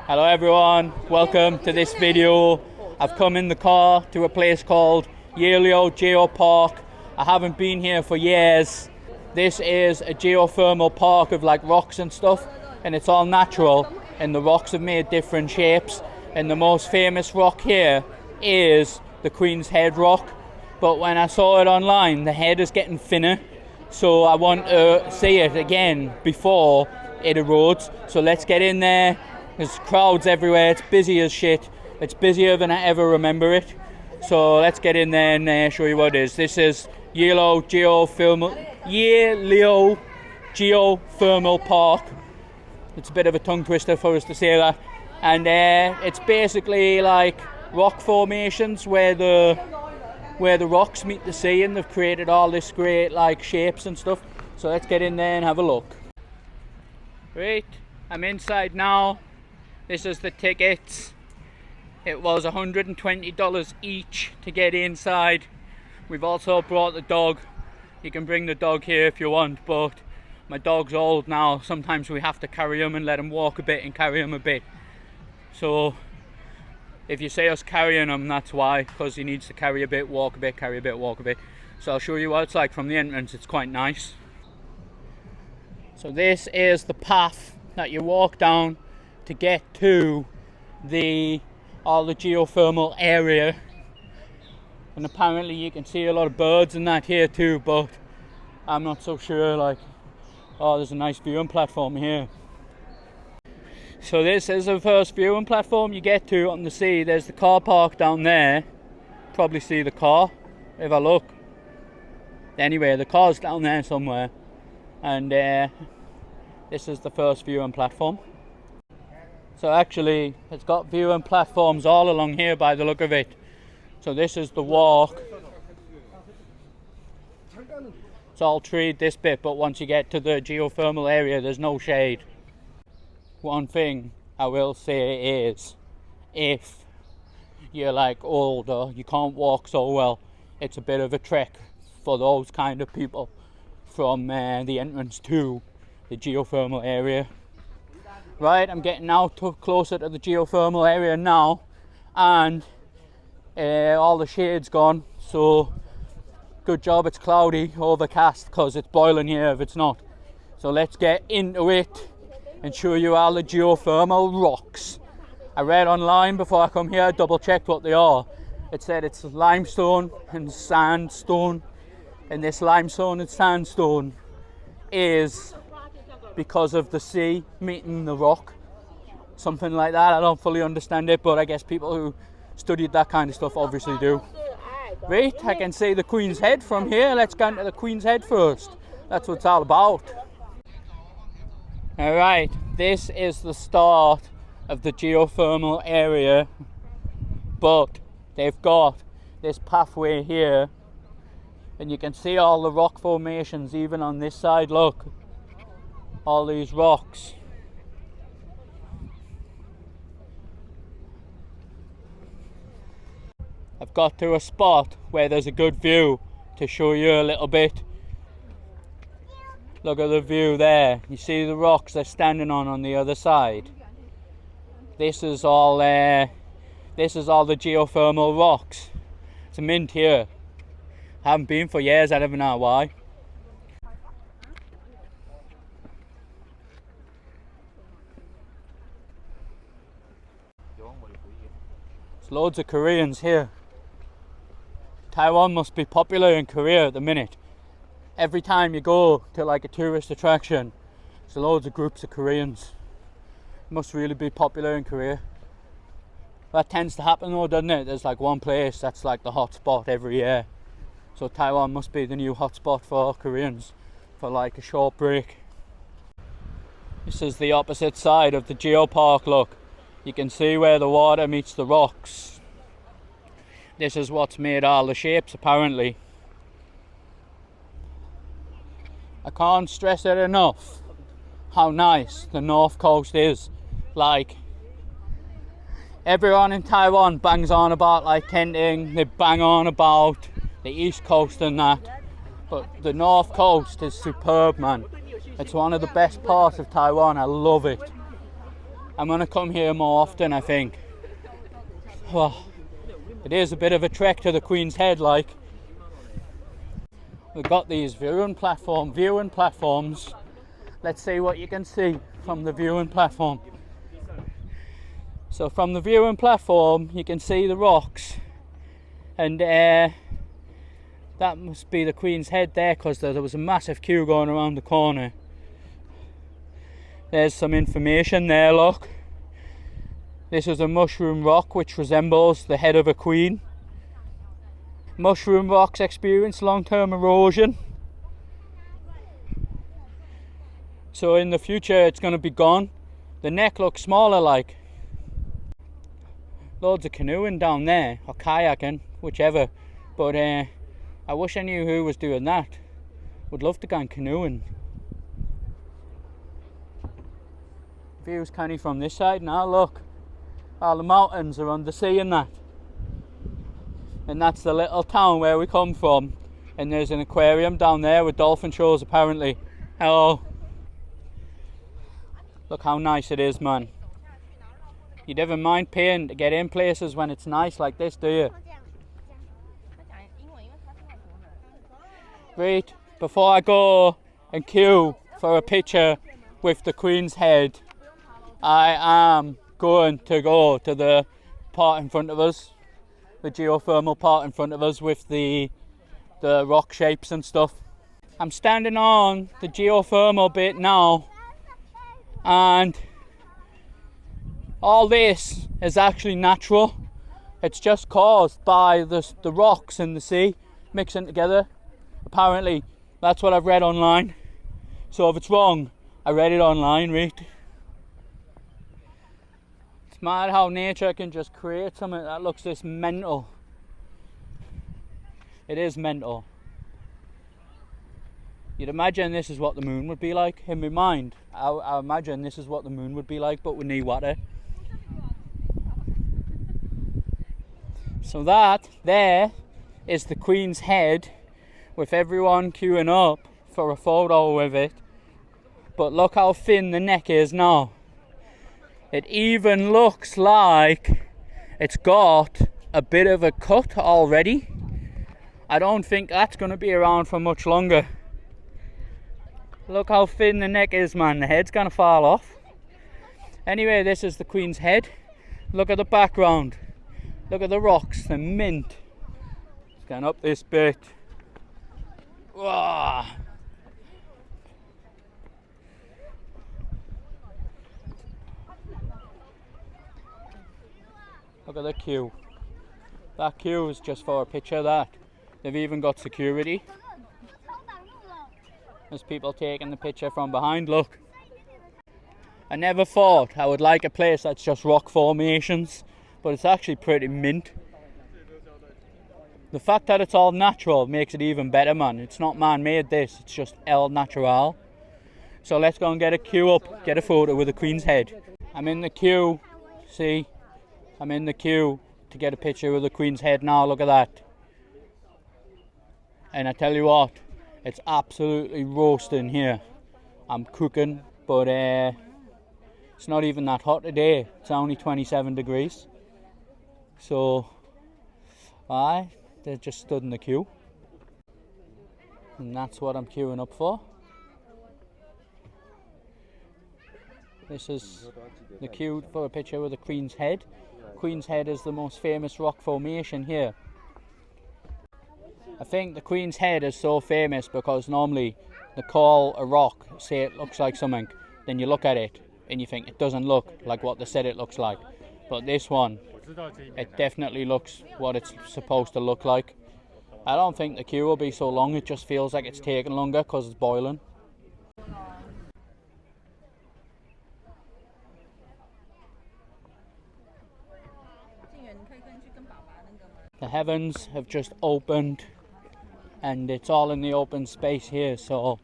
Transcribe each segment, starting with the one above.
Hello everyone, welcome to this video. I've come in the car to a place called Yehliu Geothermal Park. I haven't been here for years. This is a geothermal park of like rocks and stuff, and it's all natural, and the rocks have made different shapes, and the most famous rock here is the Queen's Head rock. But when I saw it online, the head is getting thinner, so I want to see it again before it erodes. So let's get in there. There's crowds everywhere, it's busy as shit. It's busier than I ever remember it. So let's get in there and show you what it is. This is Yehliu Geothermal Park. It's a bit of a tongue twister for us to say that. And it's basically like rock formations where the rocks meet the sea, and they've created all this great like shapes and stuff. So let's get in there and have a look. Right, I'm inside now. This is the tickets. It was $120 each to get inside. We've also brought the dog. You can bring the dog here if you want, but my dog's old now. Sometimes we have to carry him and let him walk a bit and carry him a bit. So if you see us carrying him, that's why, because he needs to carry a bit, walk a bit, carry a bit, walk a bit. So I'll show you what it's like from the entrance. It's quite nice. So this is the path that you walk down to get to all the geothermal area, and apparently you can see a lot of birds and that here too, but I'm not so sure. Like, oh, there's a nice viewing platform here. So this is the first viewing platform you get to on the sea. There's the car park down there. Probably see the car if I look. Anyway, the car's down there somewhere, and this is the first viewing platform. So actually, it's got viewing platforms all along here by the look of it. So this is the walk. It's all treed this bit, but once you get to the geothermal area, there's no shade. One thing I will say is, if you're like older, you can't walk so well, it's a bit of a trek for those kind of people from the entrance to the geothermal area. Right, I'm getting out closer to the geothermal area now, and all the shade's gone, so good job it's cloudy, overcast, because it's boiling here if it's not. So let's get into it and show you all the geothermal rocks. I read online before I come here, double checked what they are. It said it's limestone and sandstone, and this limestone and sandstone is because of the sea meeting the rock, something like that. I don't fully understand it, but I guess people who studied that kind of stuff obviously do. Right, I can see the Queen's Head from here. Let's go into the Queen's Head first. That's what it's all about. Alright, this is the start of the geothermal area, but they've got this pathway here, and you can see all the rock formations even on this side. Look, all these rocks. I've got to a spot where there's a good view to show you a little bit. Look at the view there. You see the rocks they're standing on the other side. This is all the geothermal rocks. It's a mint here. I haven't been for years, I don't know why. There's loads of Koreans here. Taiwan must be popular in Korea at the minute. Every time you go to like a tourist attraction, there's loads of groups of Koreans. It must really be popular in Korea. That tends to happen though, doesn't it? There's like one place that's like the hot spot every year. So Taiwan must be the new hot spot for Koreans for like a short break. This is the opposite side of the geopark, look. You can see where the water meets the rocks. This is what's made all the shapes apparently. I can't stress it enough how nice the north coast is. Like, everyone in Taiwan bangs on about like tenting, they bang on about the east coast and that, but the north coast is superb, man. It's one of the best parts of Taiwan. I love it. I'm going to come here more often, I think. Well, it is a bit of a trek to the Queen's Head, like. We've got these viewing platforms. Let's see what you can see from the viewing platform. So from the viewing platform, you can see the rocks, and that must be the Queen's Head there, because there was a massive queue going around the corner. There's some information there, look. This is a mushroom rock which resembles the head of a queen. Mushroom rocks experience long-term erosion, so in the future it's going to be gone. The neck looks smaller, like. Loads of canoeing down there, or kayaking, whichever, but I wish I knew who was doing that. Would love to go canoeing. View's canny from this side now, look. All the mountains are under sea and that. And that's the little town where we come from. And there's an aquarium down there with dolphin shows, apparently. Hello. Look how nice it is, man. You never mind paying to get in places when it's nice like this, do you? Right, before I go and queue for a picture with the Queen's Head, I am going to go to the part in front of us, the geothermal part in front of us with the rock shapes and stuff. I'm standing on the geothermal bit now, and all this is actually natural. It's just caused by the rocks in the sea mixing together. Apparently, that's what I've read online. So if it's wrong, I read it online, right? It's mad how nature can just create something that looks this mental. It is mental. You'd imagine this is what the moon would be like. In my mind, I imagine this is what the moon would be like, but with no water. So that there is the Queen's Head, with everyone queuing up for a photo with it. But look how thin the neck is now. It even looks like it's got a bit of a cut already. I don't think that's going to be around for much longer. Look how thin the neck is, man. The head's going to fall off. Anyway, this is the Queen's Head. Look at the background. Look at the rocks, the mint. It's going up this bit. Whoa. Look at the queue. That queue is just for a picture of that. They've even got security. There's people taking the picture from behind, look. I never thought I would like a place that's just rock formations, but it's actually pretty mint. The fact that it's all natural makes it even better, man. It's not man-made, this. It's just el natural. So let's go and get a queue up, get a photo with the Queen's Head. I'm in the queue. See? I'm in the queue to get a picture with the Queen's Head now. Look at that. And I tell you what, it's absolutely roasting here. I'm cooking, but it's not even that hot today. It's only 27 degrees. So, they just stood in the queue, and that's what I'm queuing up for. This is the queue for a picture with the Queen's Head. Queen's Head is the most famous rock formation here. I think the Queen's Head is so famous because normally they call a rock, say it looks like something, then you look at it and you think it doesn't look like what they said it looks like. But this one, it definitely looks what it's supposed to look like. I don't think the queue will be so long, it just feels like it's taking longer because it's boiling. The heavens have just opened and it's all in the open space here, so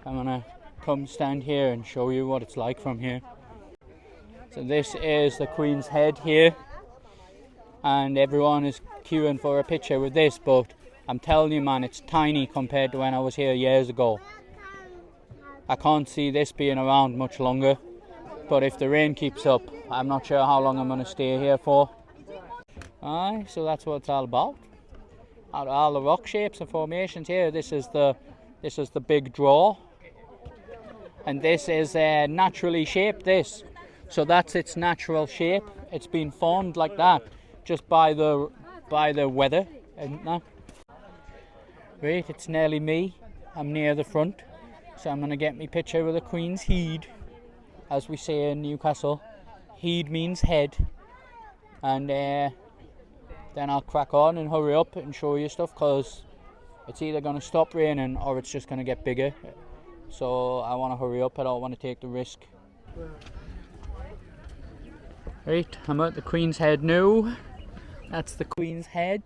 I'm gonna come stand here and show you what it's like from here. So this is the Queen's Head here, and everyone is queuing for a picture with this, but I'm telling you, man, it's tiny compared to when I was here years ago. I can't see this being around much longer. But if the rain keeps up, I'm not sure how long I'm going to stay here for. Aye, so that's what it's all about. All the rock shapes and formations here. This is the big draw, and this is naturally shaped. This, so that's its natural shape. It's been formed like that just by the weather, isn't that? Right, it's nearly me. I'm near the front, so I'm going to get my picture with the Queen's Head, as we say in Newcastle. Head means head, and then I'll crack on and hurry up and show you stuff, because it's either going to stop raining or it's just going to get bigger. So I want to hurry up. I don't want to take the risk. Right, I'm at the Queen's Head now. That's the Queen's Head.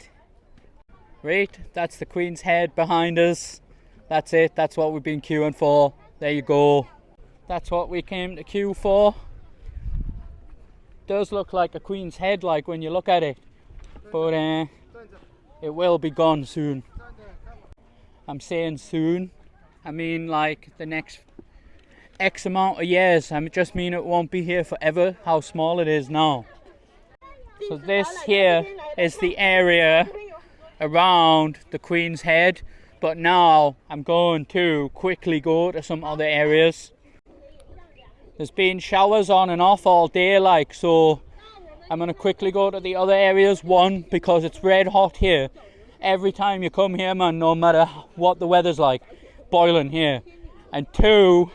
Right, that's the Queen's Head behind us. That's it, that's what we've been queuing for. There you go. That's what we came to queue for. Does look like a Queen's Head, like when you look at it. But it will be gone soon. I'm saying soon. I mean like the next X amount of years. I just mean it won't be here forever, how small it is now. So this here is the area around the Queen's Head, but now I'm going to quickly go to some other areas. There's been showers on and off all day, like, so I'm going to quickly go to the other areas. One, because it's red hot here. Every time you come here, man, no matter what the weather's like, boiling here. And two,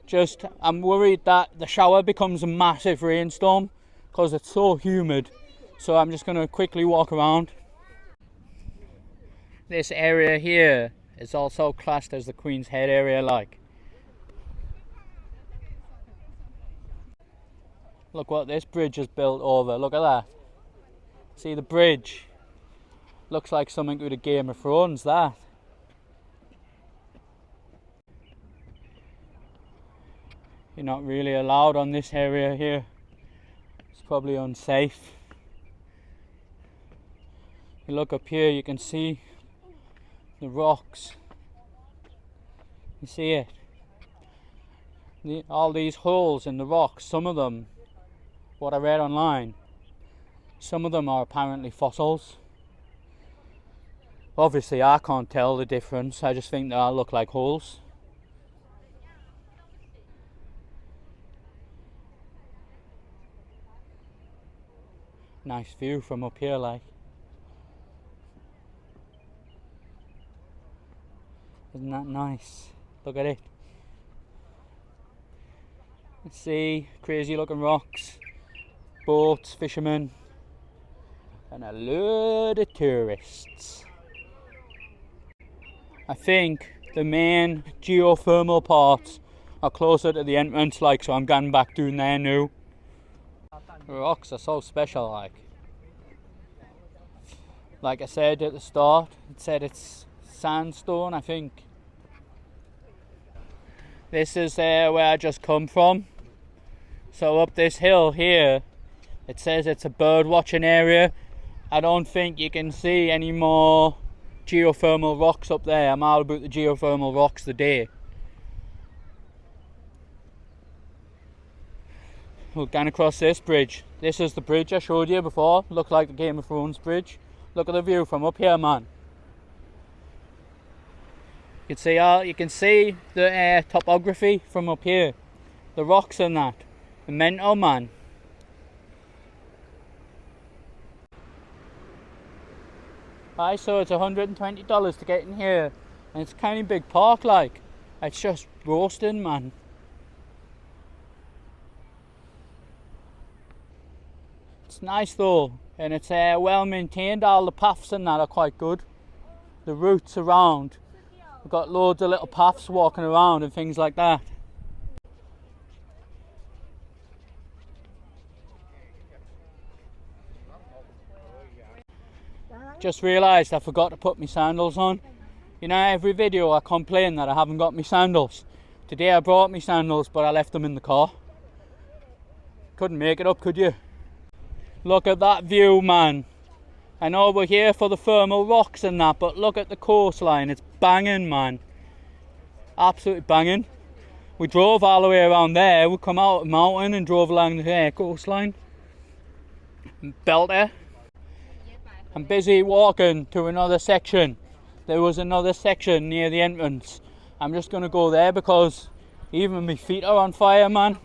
just I'm worried that the shower becomes a massive rainstorm because it's so humid. So I'm just going to quickly walk around. This area here is also classed as the Queen's Head area, like. Look what this bridge is built over. Look at that. See the bridge? Looks like something out of Game of Thrones, that. You're not really allowed on this area here. It's probably unsafe. You look up here, you can see the rocks. You see it? All these holes in the rocks, some of them, what I read online, some of them are apparently fossils. Obviously I can't tell the difference, I just think they all look like holes. Nice view from up here, like. Isn't that nice? Look at it. Let's see, crazy looking rocks, boats, fishermen, and a load of tourists. I think the main geothermal parts are closer to the entrance, like, so I'm going back down there now. The rocks are so special, like. Like I said at the start, it said it's sandstone, I think. This is where I just come from. So up this hill here, it says it's a bird watching area. I don't think you can see any more geothermal rocks up there. I'm all about the geothermal rocks today. We're going across this bridge. This is the bridge I showed you before. Looked like the Game of Thrones bridge. Look at the view from up here, man. You can see the topography from up here. The rocks and that. Mental, man. Aye, so it's $120 to get in here. And it's kind of big park, like. It's just roasting, man. It's nice though, and it's well maintained. All the paths and that are quite good. The routes around, we've got loads of little paths walking around and things like that. Just realised I forgot to put my sandals on. You know, every video I complain that I haven't got my sandals. Today I brought my sandals, but I left them in the car. Couldn't make it up, could you? Look at that view, man. I know we're here for the thermal rocks and that, but look at the coastline. It's banging, man. Absolutely banging. We drove all the way around there. We come out of the mountain and drove along the coastline. Belter. I'm busy walking to another section. There was another section near the entrance. I'm just going to go there because even my feet are on fire, man.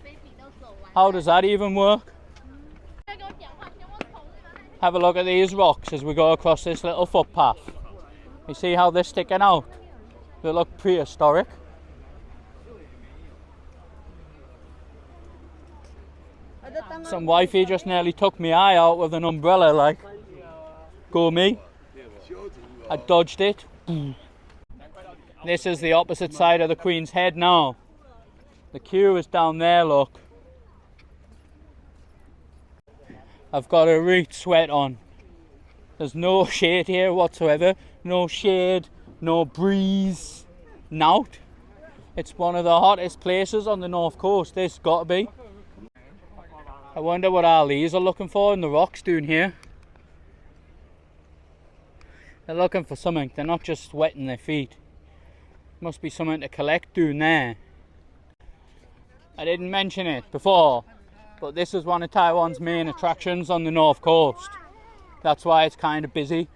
How does that even work? Have a look at these rocks as we go across this little footpath. You see how they're sticking out? They look prehistoric. Some wifey just nearly took my eye out with an umbrella, like. Go me. I dodged it. This is the opposite side of the Queen's Head now. The queue is down there, look. I've got a reet sweat on. There's no shade here whatsoever. No shade, no breeze. Nout. It's one of the hottest places on the north coast. This got to be. I wonder what all these are looking for in the rocks down here. They're looking for something. They're not just wetting their feet. Must be something to collect down there. I didn't mention it before, but this is one of Taiwan's main attractions on the north coast. That's why it's kind of busy.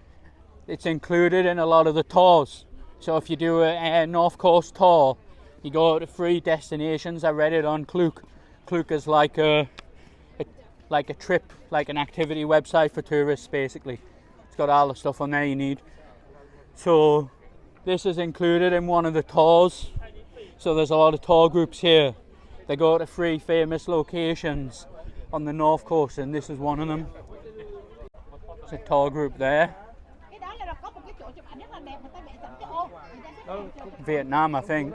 It's included in a lot of the tours. So if you do a north coast tour, you go to 3 destinations. I read it on Klook. Klook is like a trip, like an activity website for tourists, basically. It's got all the stuff on there you need. So this is included in one of the tours. So there's a lot of tour groups here. They go to 3 famous locations on the north coast, and this is one of them. There's a tour group there. Vietnam, I think.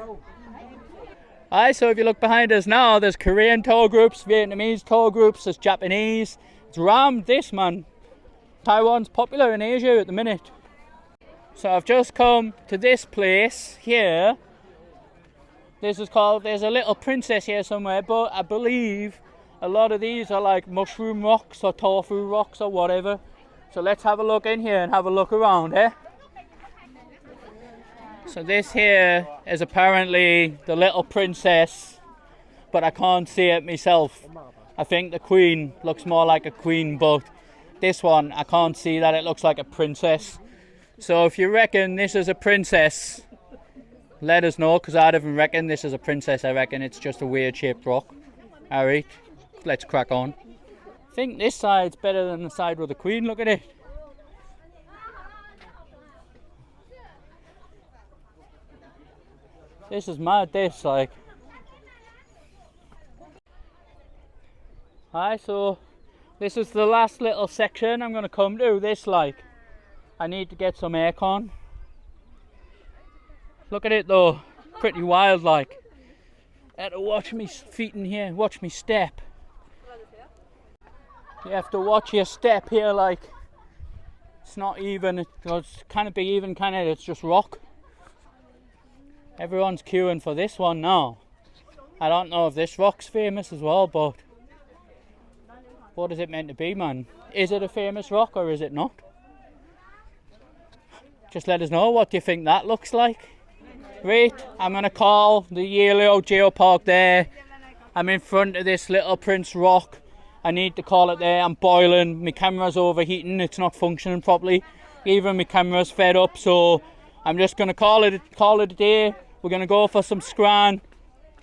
Alright, so if you look behind us now, there's Korean tour groups, Vietnamese tour groups, there's Japanese. It's rammed this, man. Taiwan's popular in Asia at the minute. So I've just come to this place here. This is called, there's a little princess here somewhere, but I believe a lot of these are like mushroom rocks or tofu rocks or whatever. So let's have a look in here and have a look around, eh? So this here is apparently the little princess, but I can't see it myself. I think the queen looks more like a queen, but this one, I can't see that it looks like a princess. So if you reckon this is a princess, let us know, because I don't reckon this is a princess. I reckon it's just a weird shaped rock. Alright, let's crack on. I think this side's better than the side with the queen, look at it. This is mad, this, like. Alright, so this is the last little section I'm going to come to. This, like, I need to get some aircon. Look at it though, pretty wild, like. I had to watch me feet in here, watch me step. You have to watch your step here, like. It's not even, it's kind of be even, kind of, it's just rock. Everyone's queuing for this one now. I don't know if this rock's famous as well, but what is it meant to be, man? Is it a famous rock or is it not? Just let us know, what do you think that looks like? Right, I'm going to call the Yehliu Geothermal Park there. I'm in front of this little Prince rock. I need to call it there. I'm boiling, my camera's overheating, it's not functioning properly. Even my camera's fed up, so I'm just going to call it a day. We're going to go for some scran.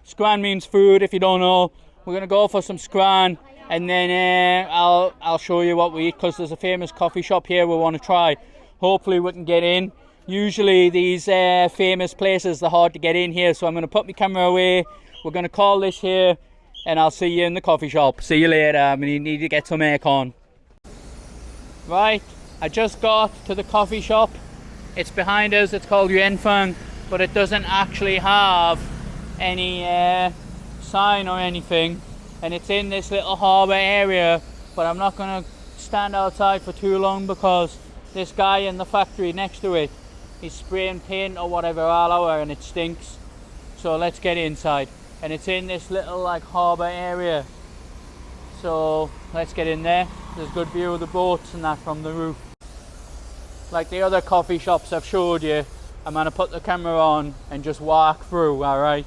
Scran means food, if you don't know. We're going to go for some scran, and then I'll show you what we eat, because there's a famous coffee shop here we want to try. Hopefully we can get in. Usually these famous places, they're hard to get in here, so I'm going to put my camera away. We're going to call this here, and I'll see you in the coffee shop. See you later. I need to get some aircon. Right, I just got to the coffee shop. It's behind us. It's called Yuanfeng, but it doesn't actually have any sign or anything, and it's in this little harbour area. But I'm not going to stand outside for too long, because this guy in the factory next to it, he's spraying paint or whatever all over, and it stinks. So let's get inside. And it's in this little like harbour area, so let's get in there. There's a good view of the boats and that from the roof. Like the other coffee shops I've showed you, I'm going to put the camera on and just walk through, alright?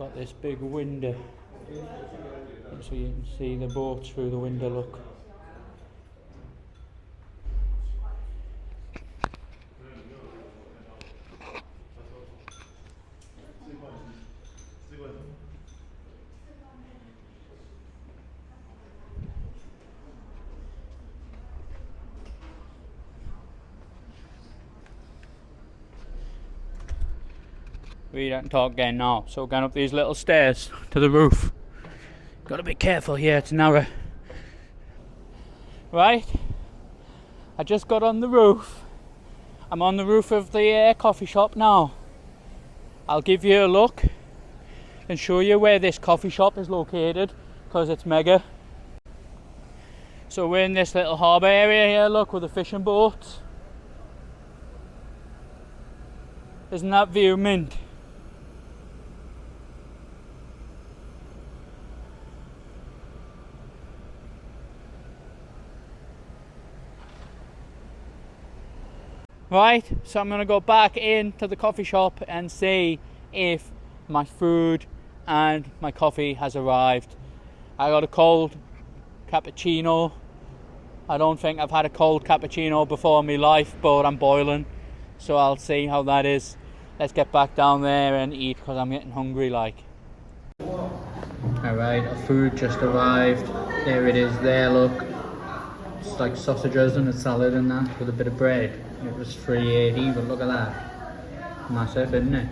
got this big window, so you can see the boats through the window. Look. We don't talk again now, so we're going up these little stairs to the roof. Gotta be careful here, it's narrow. Right, I just got on the roof. I'm on the roof of the coffee shop now. I'll give you a look and show you where this coffee shop is located, because it's mega. So we're in this little harbour area here, look, with the fishing boats. Isn't that view mint? Right, so I'm going to go back into the coffee shop and see if my food and my coffee has arrived. I got a cold cappuccino. I don't think I've had a cold cappuccino before in my life, but I'm boiling, so I'll see how that is. Let's get back down there and eat, because I'm getting hungry like. Alright, our food just arrived. There it is there, look. It's like sausages and a salad and that with a bit of bread. It was $3.80, but look at that. Massive, isn't it?